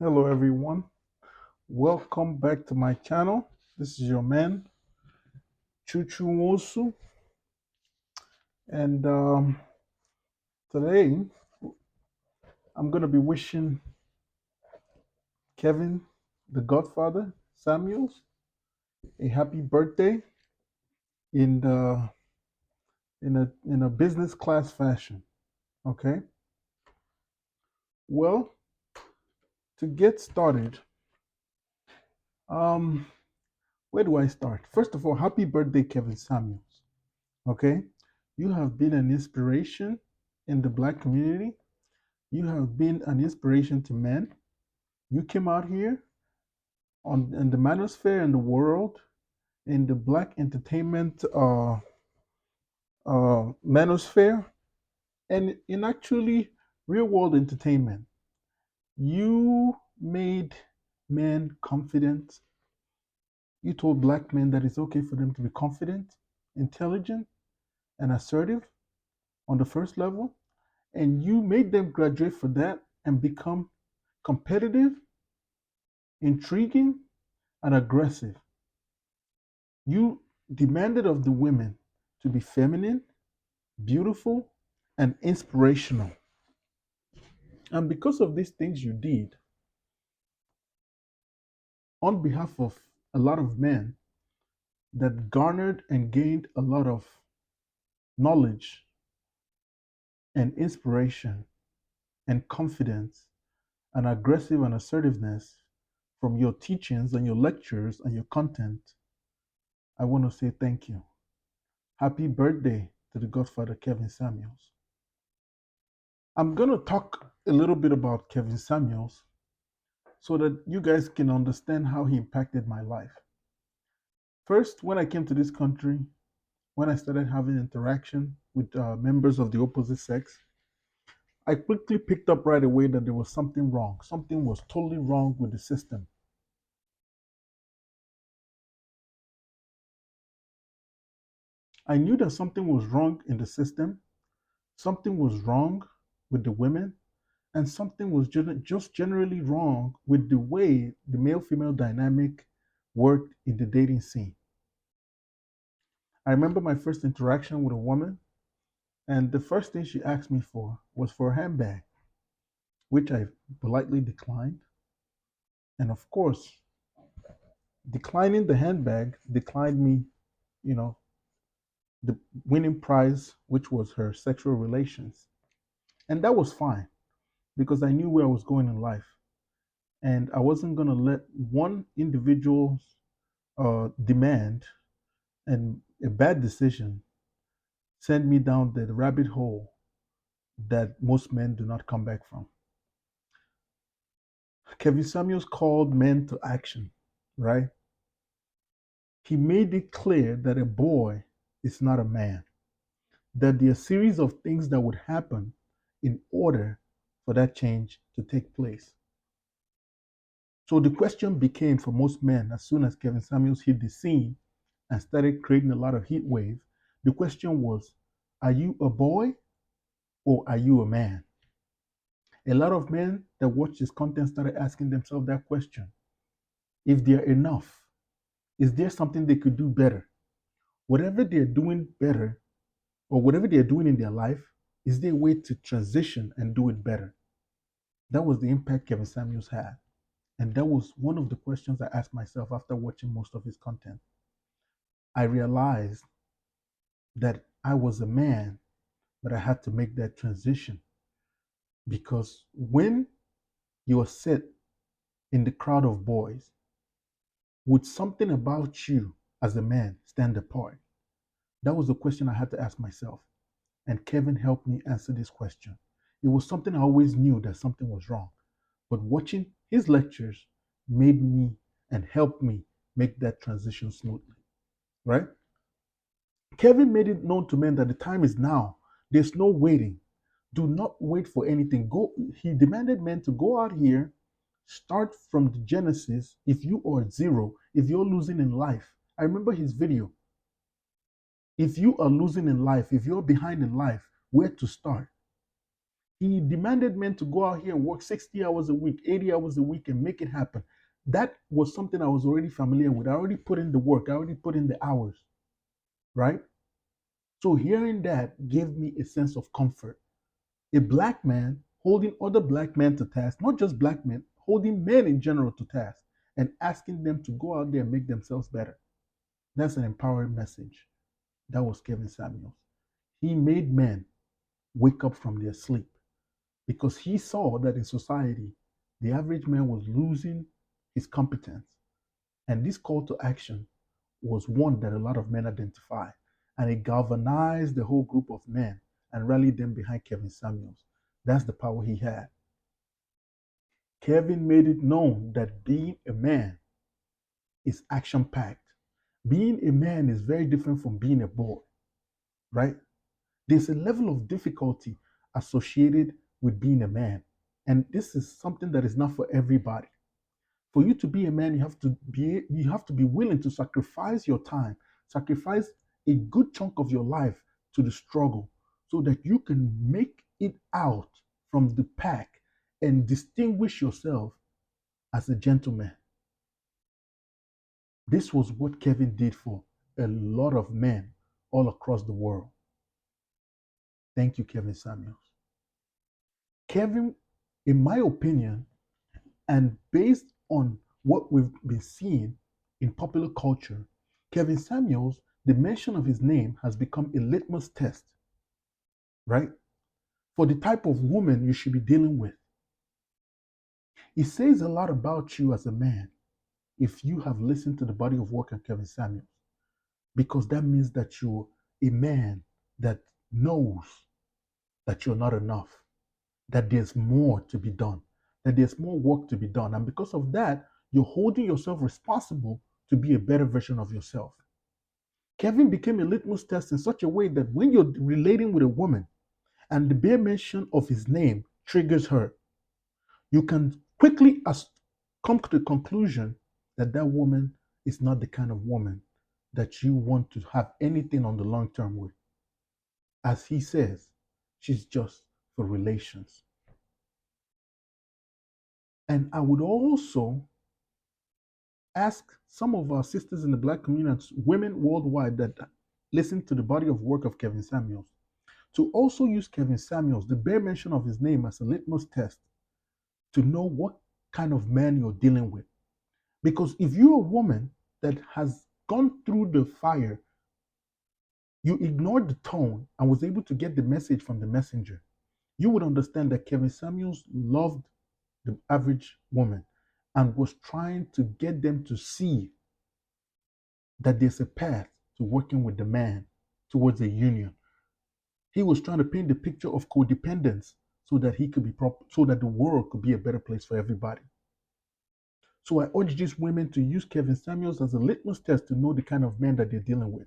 Hello, everyone. Welcome back to my channel. This is your man, Chu-Chu, and today I'm going to be wishing Kevin, the Godfather, Samuels, a happy birthday in the in a business class fashion. Okay. Well, to get started, um, where do I start? First of all, happy birthday, Kevin Samuels. Okay, you have been an inspiration in the Black community. You have been an inspiration to men. You came out here on in the manosphere and the world in the Black entertainment manosphere and in actually real world entertainment. You made men confident. You told Black men that it's okay for them to be confident, intelligent, and assertive on the first level, and you made them graduate for that and become competitive, intriguing, and aggressive. You demanded of the women to be feminine, beautiful, and inspirational. And because of these things you did, on behalf of a lot of men that garnered and gained a lot of knowledge and inspiration and confidence and aggressive and assertiveness from your teachings and your lectures and your content, I want to say thank you. Happy birthday to the Godfather Kevin Samuels. I'm going to talk a little bit about Kevin Samuels so that you guys can understand how he impacted my life. First, when I came to this country, when I started having interaction with members of the opposite sex, I quickly picked up right away that there was something wrong. Something was totally wrong with the system. I knew that something was wrong in the system, something was wrong with the women, and something was just generally wrong with the way the male female dynamic worked in the dating scene. I remember my first interaction with a woman, and the first thing she asked me for was for a handbag, which I politely declined. And of course, declining the handbag declined me, you know, the winning prize, which was her sexual relations. And that was fine because I knew where I was going in life. And I wasn't going to let one individual's demand and a bad decision send me down the rabbit hole that most men do not come back from. Kevin Samuels called men to action, right? He made it clear that a boy is not a man, that there are a series of things that would happen in order for that change to take place. So the question became for most men, as soon as Kevin Samuels hit the scene and started creating a lot of heat wave, the question was, are you a boy or are you a man? A lot of men that watched his content started asking themselves that question. If they're enough, is there something they could do better? Whatever they're doing better, or whatever they're doing in their life, is there a way to transition and do it better? That was the impact Kevin Samuels had. And that was one of the questions I asked myself after watching most of his content. I realized that I was a man, but I had to make that transition because when you are set in the crowd of boys, would something about you as a man stand apart? That was the question I had to ask myself. And Kevin helped me answer this question. It was something I always knew that something was wrong. But watching his lectures made me and helped me make that transition smoothly. Right? Kevin made it known to men that the time is now. There's no waiting. Do not wait for anything. Go. He demanded men to go out here, start from the genesis. If you are zero, if you're losing in life, I remember his video. If you are losing in life, if you're behind in life, where to start? He demanded men to go out here and work 60 hours a week, 80 hours a week, and make it happen. That was something I was already familiar with. I already put in the work, I already put in the hours, right? So hearing that gave me a sense of comfort. A black man holding other black men to task, not just black men, holding men in general to task, and asking them to go out there and make themselves better. That's an empowering message. That was Kevin Samuels. He made men wake up from their sleep because he saw that in society, the average man was losing his competence. And this call to action was one that a lot of men identified. And it galvanized the whole group of men and rallied them behind Kevin Samuels. That's the power he had. Kevin made it known that being a man is action packed. Being a man is very different from being a boy, right? There's a level of difficulty associated with being a man. And this is something that is not for everybody. For you to be a man, you have to be willing to sacrifice your time, sacrifice a good chunk of your life to the struggle so that you can make it out from the pack and distinguish yourself as a gentleman. This was what Kevin did for a lot of men all across the world. Thank you, Kevin Samuels. Kevin, in my opinion, and based on what we've been seeing in popular culture, Kevin Samuels, the mention of his name has become a litmus test, right? For the type of woman you should be dealing with. It says a lot about you as a man if you have listened to the body of work of Kevin Samuels, because that means that you're a man that knows that you're not enough, that there's more to be done, that there's more work to be done. And because of that, you're holding yourself responsible to be a better version of yourself. Kevin became a litmus test in such a way that when you're relating with a woman and the bare mention of his name triggers her, you can quickly come to the conclusion that that woman is not the kind of woman that you want to have anything on the long term with. As he says, she's just for relations. And I would also ask some of our sisters in the Black community, women worldwide that listen to the body of work of Kevin Samuels, to also use Kevin Samuels, the bare mention of his name, as a litmus test to know what kind of man you're dealing with. Because if you're a woman that has gone through the fire, you ignored the tone and was able to get the message from the messenger, you would understand that Kevin Samuels loved the average woman and was trying to get them to see that there's a path to working with the man towards a union. He was trying to paint the picture of codependence so that he could be so that the world could be a better place for everybody. So I urge these women to use Kevin Samuels as a litmus test to know the kind of man that they're dealing with.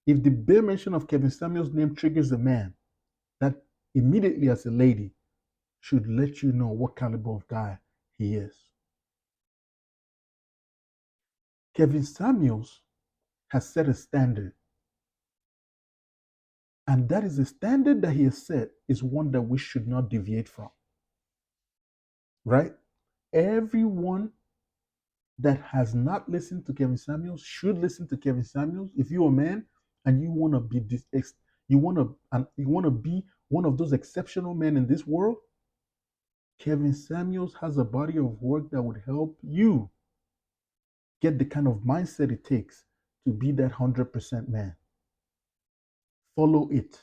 If the bare mention of Kevin Samuels' name triggers a man, that immediately as a lady should let you know what caliber of guy he is. Kevin Samuels has set a standard. And that is a standard that he has set is one that we should not deviate from. Right? Everyone that has not listened to Kevin Samuels should listen to Kevin Samuels. If you're a man and you want to be you want to be one of those exceptional men in this world, Kevin Samuels has a body of work that would help you get the kind of mindset it takes to be that 100% man. Follow it.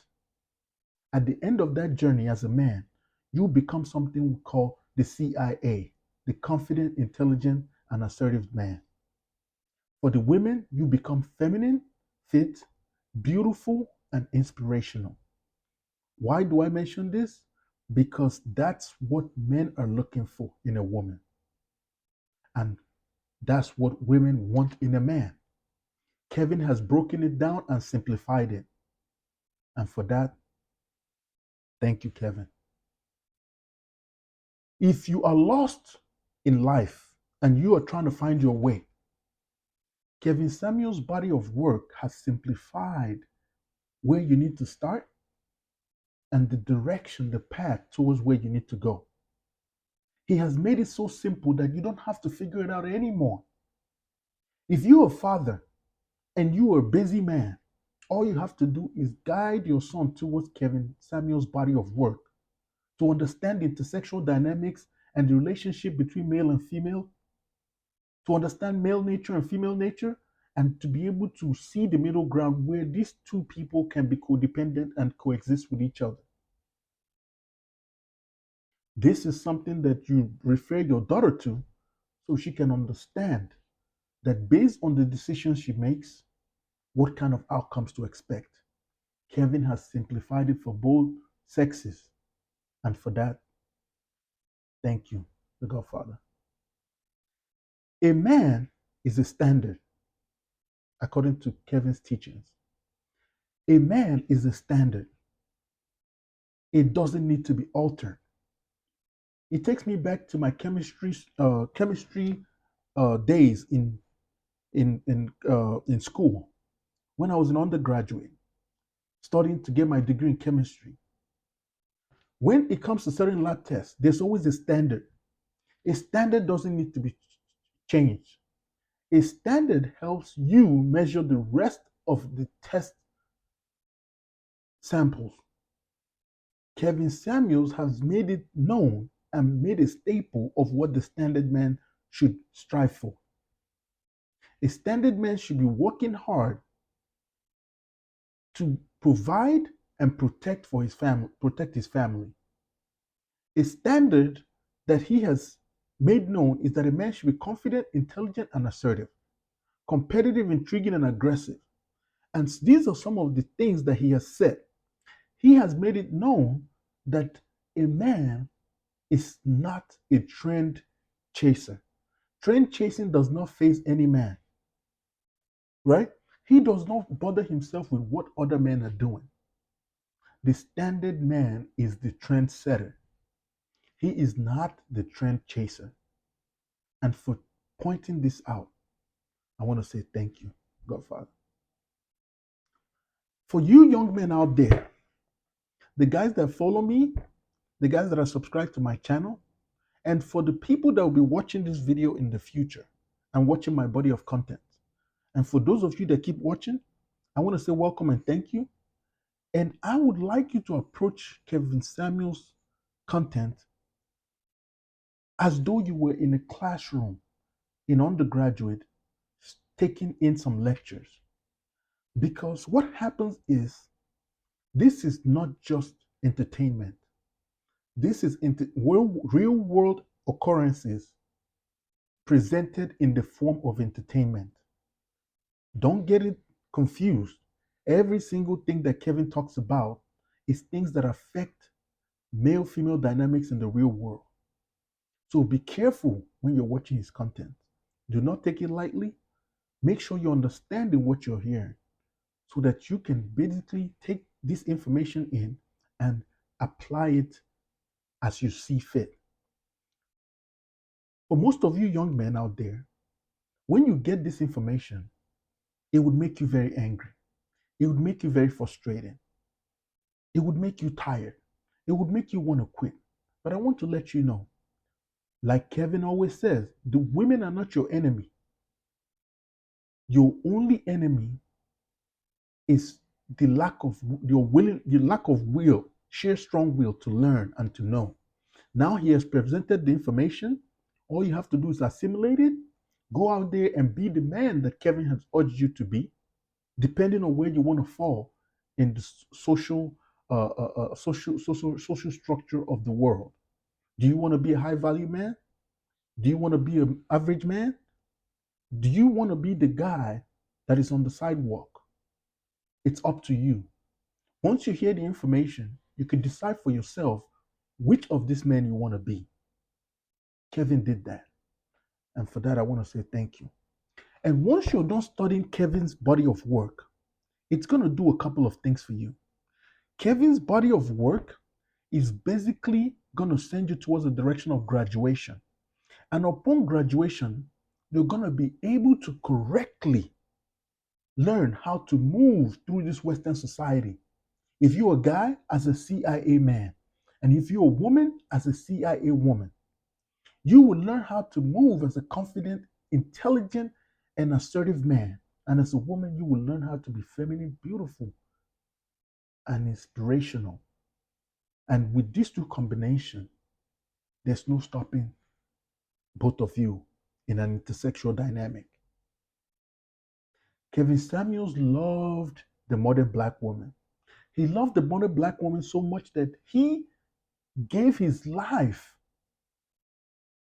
At the end of that journey as a man, you become something we call the CIA, the confident, intelligent, and assertive man. For the women, you become feminine, fit, beautiful, and inspirational. Why do I mention this? Because that's what men are looking for in a woman. And that's what women want in a man. Kevin has broken it down and simplified it. And for that, thank you, Kevin. If you are lost in life and you are trying to find your way, Kevin Samuels' body of work has simplified where you need to start and the direction, the path towards where you need to go. He has made it so simple that you don't have to figure it out anymore. If you're a father and you are a busy man, all you have to do is guide your son towards Kevin Samuel's body of work to understand the intersexual dynamics and the relationship between male and female, to understand male nature and female nature, and to be able to see the middle ground where these two people can be codependent and coexist with each other. This is something that you refer your daughter to so she can understand that based on the decisions she makes, what kind of outcomes to expect. Kevin has simplified it for both sexes, and for that, thank you, the Godfather. A man is a standard, according to Kevin's teachings. A man is a standard. It doesn't need to be altered. It takes me back to my chemistry days in school when I was an undergraduate studying to get my degree in chemistry. When it comes to certain lab tests, there's always a standard. A standard doesn't need to be changed. A standard helps you measure the rest of the test samples. Kevin Samuels has made it known and made a staple of what the standard man should strive for. A standard man should be working hard to provide and protect for his family, protect his family. A standard that he has made known is that a man should be confident, intelligent, and assertive, competitive, intriguing, and aggressive. And these are some of the things that he has said. He has made it known that a man is not a trend chaser. Trend chasing does not faze any man, right? He does not bother himself with what other men are doing. The standard man is the trend setter. He is not the trend chaser. And for pointing this out, I want to say thank you, Godfather. For you young men out there, the guys that follow me, the guys that are subscribed to my channel, and for the people that will be watching this video in the future and watching my body of content, and for those of you that keep watching, I want to say welcome and thank you. And I would like you to approach Kevin Samuel's content as though you were in a classroom in undergraduate taking in some lectures. Because what happens is, this is not just entertainment. This is real world occurrences presented in the form of entertainment. Don't get it confused. Every single thing that Kevin talks about is things that affect male-female dynamics in the real world. So be careful when you're watching his content. Do not take it lightly. Make sure you're understanding what you're hearing so that you can basically take this information in and apply it as you see fit. For most of you young men out there, when you get this information, it would make you very angry. It would make you very frustrated. It would make you tired. It would make you want to quit. But I want to let you know, like Kevin always says, the women are not your enemy. Your only enemy is the lack of will, sheer strong will to learn and to know. Now he has presented the information. All you have to do is assimilate it, go out there and be the man that Kevin has urged you to be, depending on where you want to fall in the social structure of the world. Do you want to be a high value man? Do you want to be an average man? Do you want to be the guy that is on the sidewalk? It's up to you. Once you hear the information, you can decide for yourself which of these men you want to be. Kevin did that. And for that, I want to say thank you. And once you're done studying Kevin's body of work, it's going to do a couple of things for you. Kevin's body of work is basically going to send you towards the direction of graduation. And upon graduation, you're going to be able to correctly learn how to move through this Western society If you're a guy, as a CIA man. And if you're a woman, as a CIA woman. You will learn how to move as a confident, intelligent, and assertive man. And as a woman, you will learn how to be feminine, beautiful, and inspirational. And with these two combinations, there's no stopping both of you in an intersexual dynamic. Kevin Samuels loved the modern black woman. He loved the modern black woman so much that he gave his life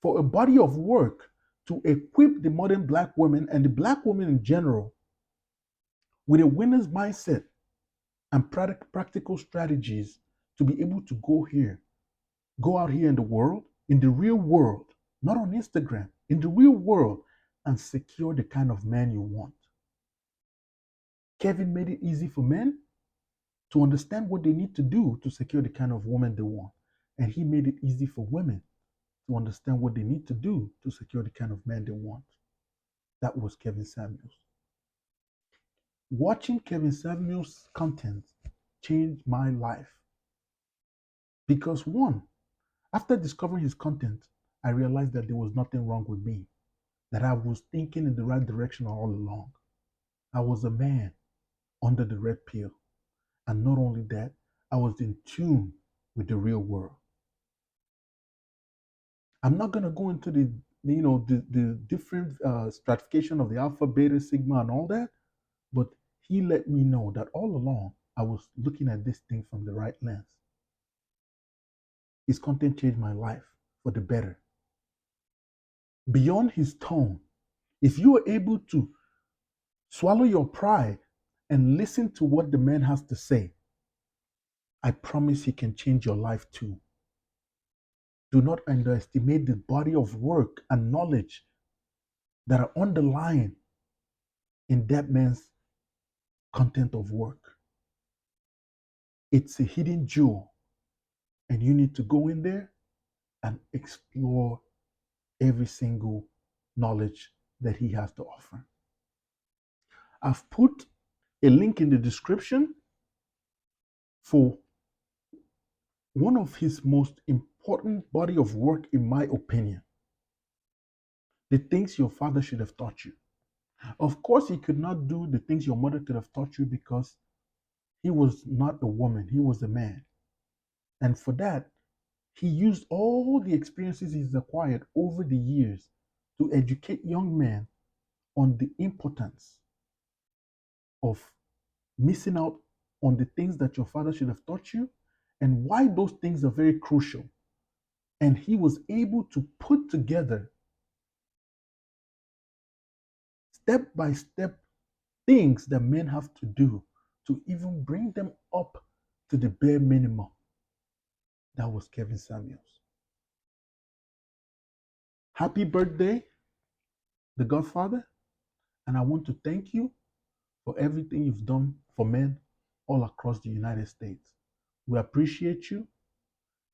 for a body of work to equip the modern black woman and the black woman in general with a winner's mindset and practical strategies to be able to go out here in the world, in the real world, not on Instagram, in the real world, and secure the kind of man you want. Kevin made it easy for men to understand what they need to do to secure the kind of woman they want. And he made it easy for women to understand what they need to do to secure the kind of man they want. That was Kevin Samuels. Watching Kevin Samuels' content changed my life. Because one, after discovering his content, I realized that there was nothing wrong with me, that I was thinking in the right direction all along. I was a man under the red pill. And not only that, I was in tune with the real world. I'm not going to go into the different stratification of the alpha, beta, sigma, and all that, but he let me know that all along I was looking at this thing from the right lens. His content changed my life for the better. Beyond his tone, if you are able to swallow your pride and listen to what the man has to say, I promise he can change your life too. Do not underestimate the body of work and knowledge that are underlying in that man's content of work. It's a hidden jewel, and you need to go in there and explore every single knowledge that he has to offer. I've put a link in the description for one of his most important body of work, in my opinion. The things your father should have taught you. Of course, he could not do the things your mother could have taught you because he was not a woman, he was a man. And for that, he used all the experiences he's acquired over the years to educate young men on the importance of missing out on the things that your father should have taught you and why those things are very crucial. And he was able to put together step by step things that men have to do to even bring them up to the bare minimum. That was Kevin Samuels. Happy birthday, the Godfather. And I want to thank you for everything you've done for men all across the United States. We appreciate you.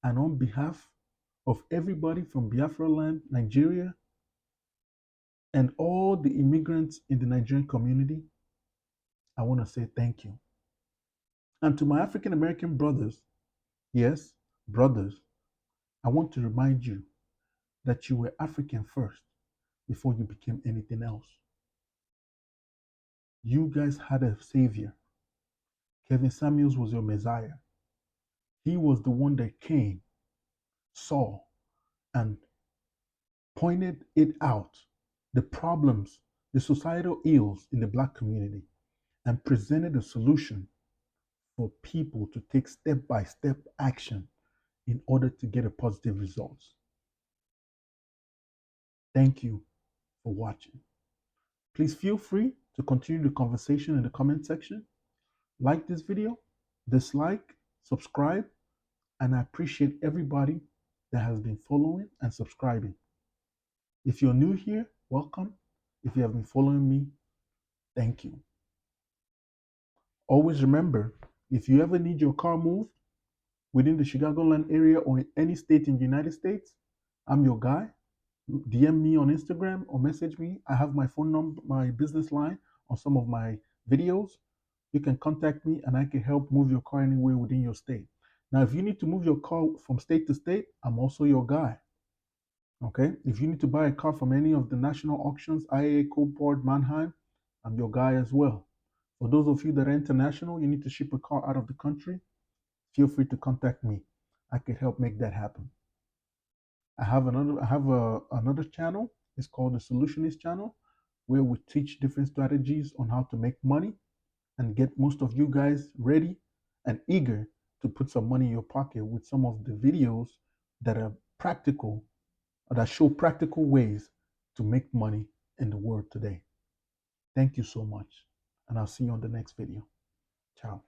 And on behalf of everybody from Biafra land, Nigeria, and all the immigrants in the Nigerian community, I want to say thank you. And to my African American brothers, yes, brothers, I want to remind you that you were African first before you became anything else. You guys had a savior. Kevin Samuels was your Messiah. He was the one that came, saw, and pointed it out, the problems, the societal ills in the Black community, and presented a solution for people to take step-by-step action in order to get a positive results. Thank you for watching. Please feel free to continue the conversation in the comment section. Like this video, dislike, subscribe, and I appreciate everybody that has been following and subscribing. If you're new here, welcome. If you have been following me, thank you. Always remember, if you ever need your car moved within the Chicagoland area or in any state in the United States, I'm your guy. DM me on Instagram or message me. I have my phone number, my business line on some of my videos. you can contact me and I can help move your car anywhere within your state. Now, if you need to move your car from state to state, I'm also your guy. Okay? If you need to buy a car from any of the national auctions, IAA, Copart, Mannheim, I'm your guy as well. For those of you that are international, you need to ship a car out of the country, feel free to contact me. I can help make that happen. I have another channel. It's called the Solutionist channel, where we teach different strategies on how to make money and get most of you guys ready and eager to put some money in your pocket with some of the videos that are practical, that show practical ways to make money in the world today. Thank you so much, and I'll see you on the next video. Ciao.